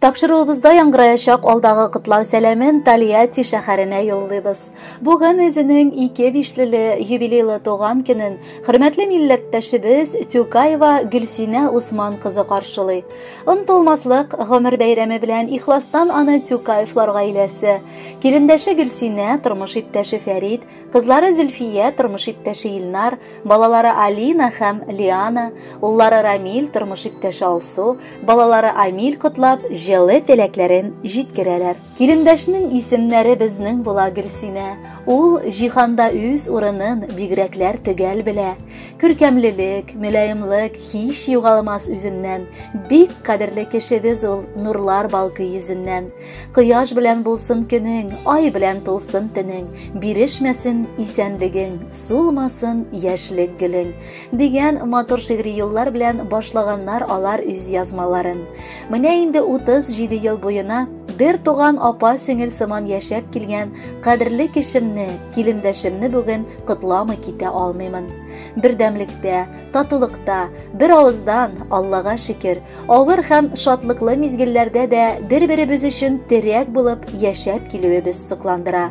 Тапшыруыбызда яңгыраячак алдагы кытлау сәламен Тольятти шәһәренә юллыйбыз. Бүген үзенең 2-5 юбилейлы туган көнен хөрмәтле милләттәшебез Тюкаева Гөлсинә Усман кызы каршылый. Онтылмаслык гомер бәйрәме белән ихластан аны Тюкаевлар гаиләсе, килендәше Гөлсинә, тормыш иптәше Фәрид, кызлары Зөлфия, тормыш иптәше Илнар, балалары Алина һәм Лиана, уллары Рамил, тормыш иптәше Алсу, балалары Амил котлап җылы теләкләрен җиткерәләр. Килендәшнең исемнәре безнең була Гөлсинә. Ул җиһанда үз урынын бигрәкләр төгәл белә. Күркәмлелек, мөлаемлык һич югалмас үзеннән. Бик кадерле кешебез ул нурлар балкый йөзеннән. Кояш белән булсын көнең, ай белән тулсын төнең, бирешмәсен исәнлегең, сулмасын яшьлек гөлең. Дигән матур шигъри юллар белән башлаганнар алар үз язмаларын. Менә инде 37 ел буена бер туган апа сеңел сыман яшәп килгән кадерле кешемне, килендәшемне бүген кытламый китә алмыймын. Бердәмлектә, татулыкта, бер авыздан Аллага шөкер, авыр һәм шатлыклы мизгелләрдә дә бер-беребез өчен терәк булып яшәп килүебез сокландыра.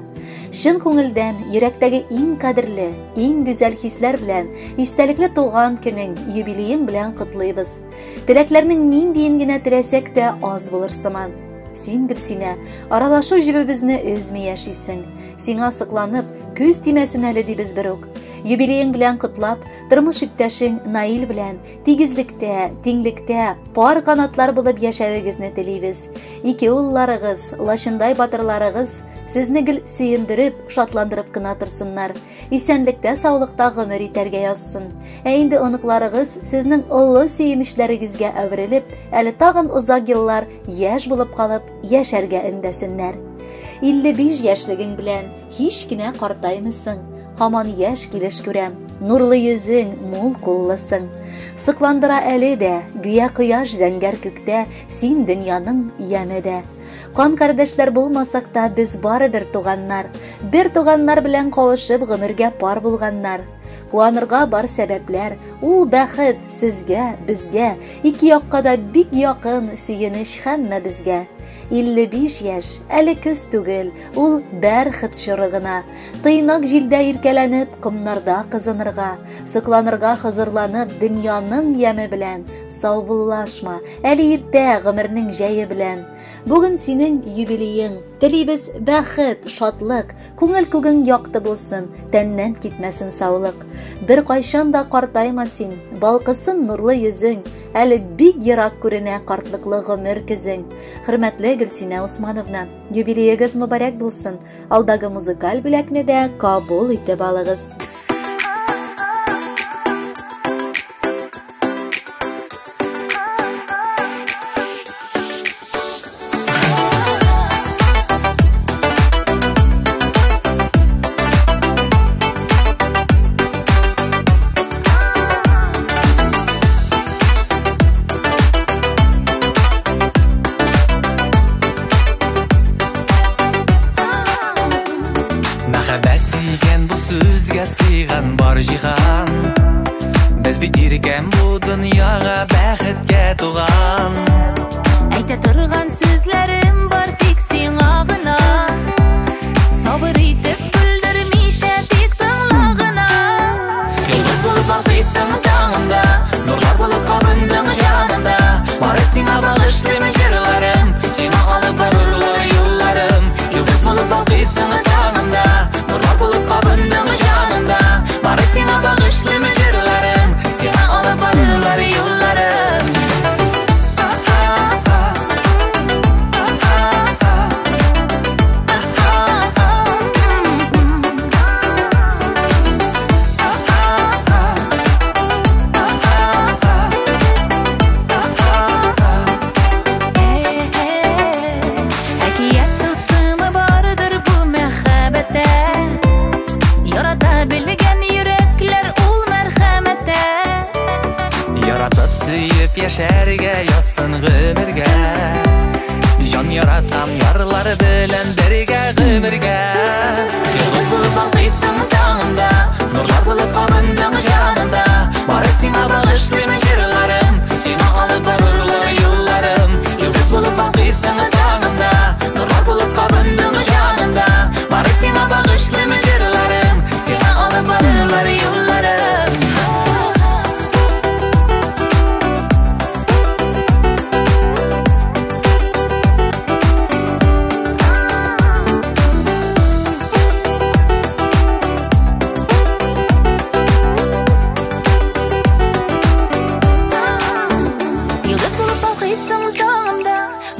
Шын күңелдән, йөрәктәге иң кадерле, иң гүзәл хисләр белән, истәлекле туган көнең, юбилеең белән котлыйбыз. Теләкләрнең ниндиен генә теләсәк тә аз булыр сыман. Син, Гөлсинә, аралашу җибебезне өзми яшисең. Сиңа сыкланып, күз тимәсен әле дибез бер үк. Юбилеең белән котлап, тормыш иптәшең Наил белән тигезлектә, тиңлектә, пар канатлар булып яшәвегезне телибез. Ике улларыгыз, лачындай батырларыгыз сезне гел сөендереп, шатландырып кына торсыннар. Исәнлектә, саулыкта гомер итәргә язсын. Ә инде оныкларыгыз сезнең олы сөенечләрегезгә әверелеп, әле тагын узак еллар яшь булып калып, яшәргә өндәсеннәр. 55 яшьлегең белән һич кенә картаймыйсың. Һаман яшь килеш күрәм. Нурлы йөзең, мул куллысың. Сыкландыра әле дә, гүя кояш зәңгәр күктә, син дөньяның ямәдә. Кан кардәшләр булмасак та без барыбер туганнар. Бер туганнар белән кавышып гомергә пар булганнар. Куанырга бар сәбәпләр, ул бәхет сезгә, безгә, ике якка да бик якын сөенеч һәммә безгә. 55 яшь, әле көз түгел, ул бәрхет чорыгына. Тыйнак җилдә иркәләнеп, кымнарда кызынырга, сыкланырга хозурланып дөньяның яме белән. Сау буллашма, әле иртә гомернең җәе белән. Бүген синең юбилеең. Телибез бәхет, шатлык, күңел күгең якты булсын, тәннән китмәсен саулык. Бер кайчан да картайма син, балкысын нурлы йөзең, әле бик ерак күренә картлыклы гомер көзең. Хөрмәтле Гөлсинә Усмановна, юбилеегез мөбарәк булсын. Алдагы музыкаль бүләкне дә кабул итеп алыгыз. Без бит иркән бу дөньяга бәхеткә туган. Әйтә торган сүзләрем бар тик сиңа гына. Сабыр итеп бүлдермичә тик тыңла гына. Йолдыз булып балкыйсың таңында, нурлар булып кабындың җанында. Бары сиңа багышлыйм җырларым, сиңа алып барырлар юлларым. Йолдыз булып балкыйсың таңында, нурлар булып кабындың җанында. Бары сиңа багышлыйм җырларым, сиңа алып барырлар юлларым. Яшәргә язсын гомергә, җан яратам ярлары белән бергә гомергә. Йолдыз булып балкыйсың таңында, нурлар булып кабындың җанында. Бары сиңа багышлыйм җырларым, сиңа алып барырлар юлларым. Йолдыз булып балкыйсың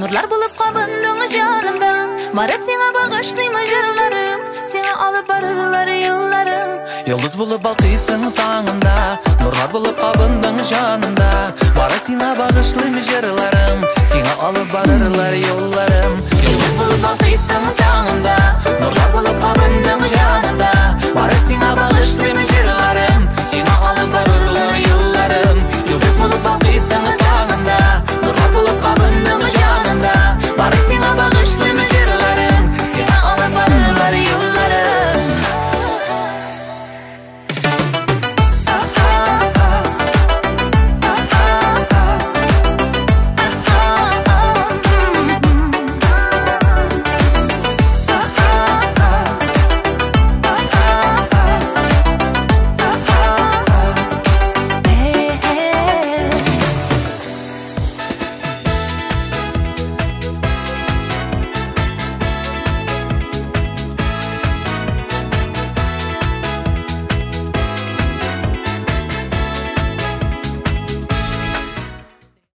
Nurlar bulup kabındın canımda. Bari sana bağışlayma jırlarım. Seni alıp barırlar yıllarım. Yıldız bulup balkıysın tağında. Nurlar bulup kabındın canımda. Bari sana bağışlayma jırlarım. Seni alıp barırlar yollarım. Yıldız bulup balkıysın tağında.